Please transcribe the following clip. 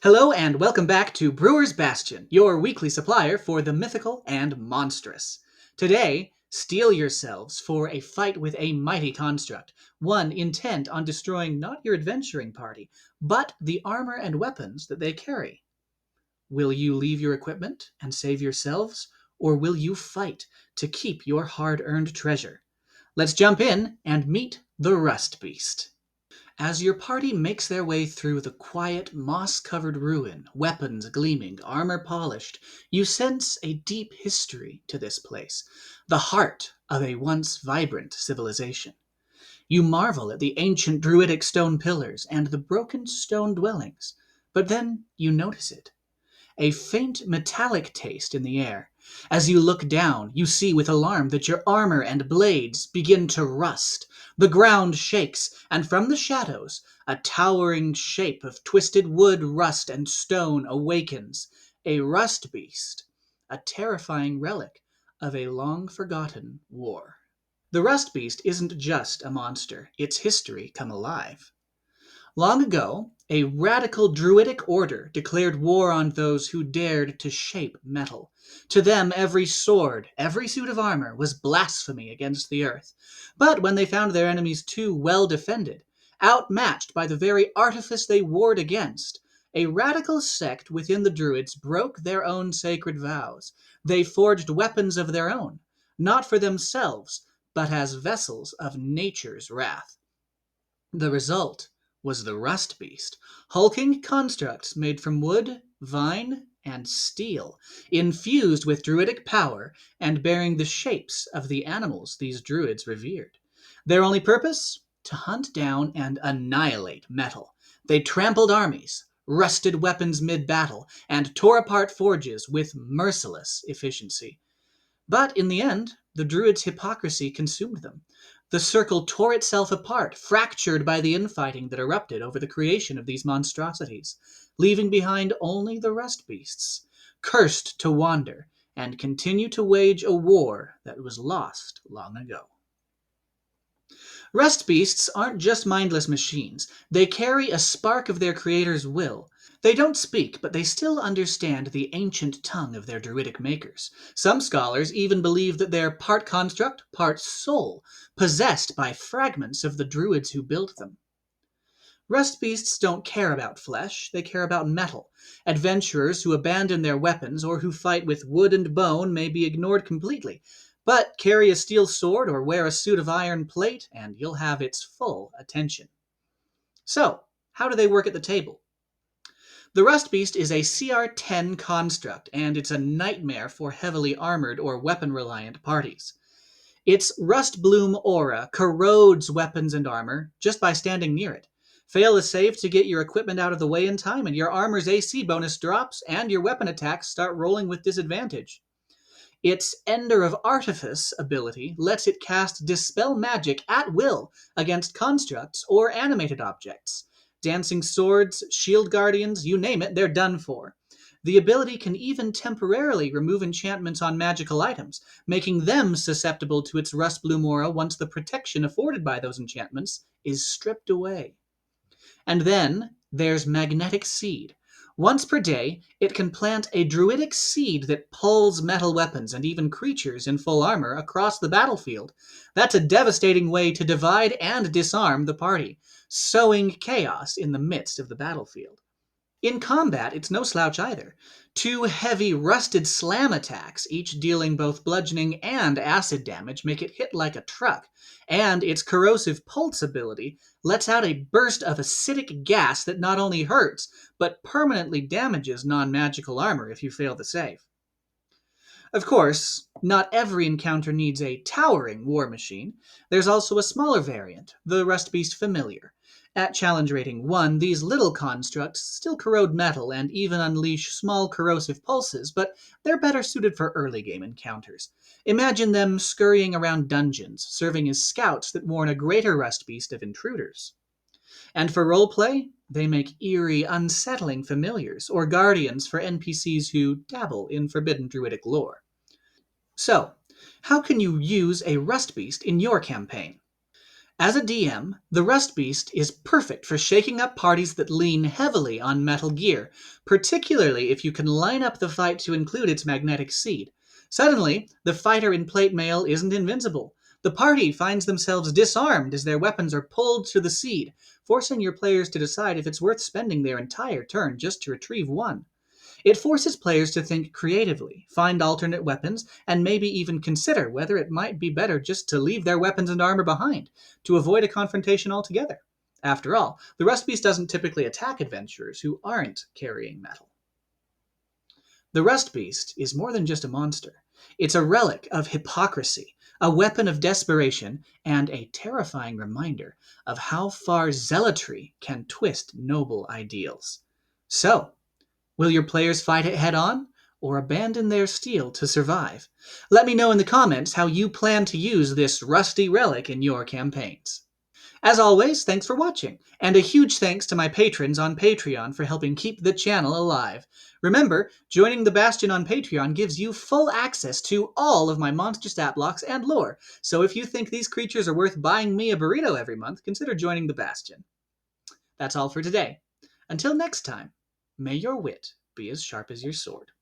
Hello and welcome back to Brewer's Bastion, your weekly supplier for the mythical and monstrous. Today, steel yourselves for a fight with a mighty construct, one intent on destroying not your adventuring party, but the armor and weapons that they carry. Will you leave your equipment and save yourselves, or will you fight to keep your hard-earned treasure? Let's jump in and meet the Rustbeast. As your party makes their way through the quiet, moss-covered ruin, weapons gleaming, armor polished, you sense a deep history to this place, the heart of a once vibrant civilization. You marvel at the ancient druidic stone pillars and the broken stone dwellings, but then you notice it. A faint metallic taste in the air. As you look down, you see with alarm that your armor and blades begin to rust. The ground shakes, and from the shadows, a towering shape of twisted wood, rust, and stone awakens. A rust beast, a terrifying relic of a long-forgotten war. The rust beast isn't just a monster, its history come alive. Long ago, a radical druidic order declared war on those who dared to shape metal. To them, every sword, every suit of armor was blasphemy against the earth. But when they found their enemies too well defended, outmatched by the very artifice they warred against, a radical sect within the druids broke their own sacred vows. They forged weapons of their own, not for themselves, but as vessels of nature's wrath. The result was the Rustbeast, hulking constructs made from wood, vine, and steel, infused with druidic power and bearing the shapes of the animals these druids revered. Their only purpose? To hunt down and annihilate metal. They trampled armies, rusted weapons mid-battle, and tore apart forges with merciless efficiency. But in the end, the druids' hypocrisy consumed them. The circle tore itself apart, fractured by the infighting that erupted over the creation of these monstrosities, leaving behind only the rust beasts, cursed to wander and continue to wage a war that was lost long ago. Rust beasts aren't just mindless machines. They carry a spark of their creator's will. They don't speak, but they still understand the ancient tongue of their druidic makers. Some scholars even believe that they're part construct, part soul, possessed by fragments of the druids who built them. Rust beasts don't care about flesh, they care about metal. Adventurers who abandon their weapons or who fight with wood and bone may be ignored completely, but carry a steel sword or wear a suit of iron plate and you'll have its full attention. So, how do they work at the table? The Rustbeast is a CR10 construct, and it's a nightmare for heavily armored or weapon-reliant parties. Its Rustbloom Aura corrodes weapons and armor just by standing near it. Fail a save to get your equipment out of the way in time, and your armor's AC bonus drops, and your weapon attacks start rolling with disadvantage. Its Ender of Artifice ability lets it cast Dispel Magic at will against constructs or animated objects. Dancing swords, shield guardians, you name it, they're done for. The ability can even temporarily remove enchantments on magical items, making them susceptible to its Rustbloom Aura once the protection afforded by those enchantments is stripped away. And then there's Magnetic Seed. Once per day, it can plant a druidic seed that pulls metal weapons and even creatures in full armor across the battlefield. That's a devastating way to divide and disarm the party, sowing chaos in the midst of the battlefield. In combat, it's no slouch either. Two heavy, rusted slam attacks, each dealing both bludgeoning and acid damage, make it hit like a truck, and its Corrosive Pulse ability lets out a burst of acidic gas that not only hurts, but permanently damages non-magical armor if you fail the save. Of course, not every encounter needs a towering war machine. There's also a smaller variant, the Rustbeast Familiar. At challenge rating 1, these little constructs still corrode metal and even unleash small corrosive pulses, but they're better suited for early game encounters. Imagine them scurrying around dungeons, serving as scouts that warn a greater Rustbeast of intruders. And for roleplay, they make eerie, unsettling familiars, or guardians for NPCs who dabble in forbidden druidic lore. So, how can you use a Rustbeast in your campaign? As a DM, the Rustbeast is perfect for shaking up parties that lean heavily on metal gear, particularly if you can line up the fight to include its magnetic seed. Suddenly, the fighter in plate mail isn't invincible. The party finds themselves disarmed as their weapons are pulled to the seed, forcing your players to decide if it's worth spending their entire turn just to retrieve one. It forces players to think creatively, find alternate weapons, and maybe even consider whether it might be better just to leave their weapons and armor behind, to avoid a confrontation altogether. After all, the Rustbeast doesn't typically attack adventurers who aren't carrying metal. The Rustbeast is more than just a monster. It's a relic of hypocrisy, a weapon of desperation, and a terrifying reminder of how far zealotry can twist noble ideals. So, will your players fight it head on, or abandon their steel to survive? Let me know in the comments how you plan to use this rusty relic in your campaigns. As always, thanks for watching, and a huge thanks to my patrons on Patreon for helping keep the channel alive. Remember, joining the Bastion on Patreon gives you full access to all of my monster stat blocks and lore, so if you think these creatures are worth buying me a burrito every month, consider joining the Bastion. That's all for today. Until next time, may your wit be as sharp as your sword.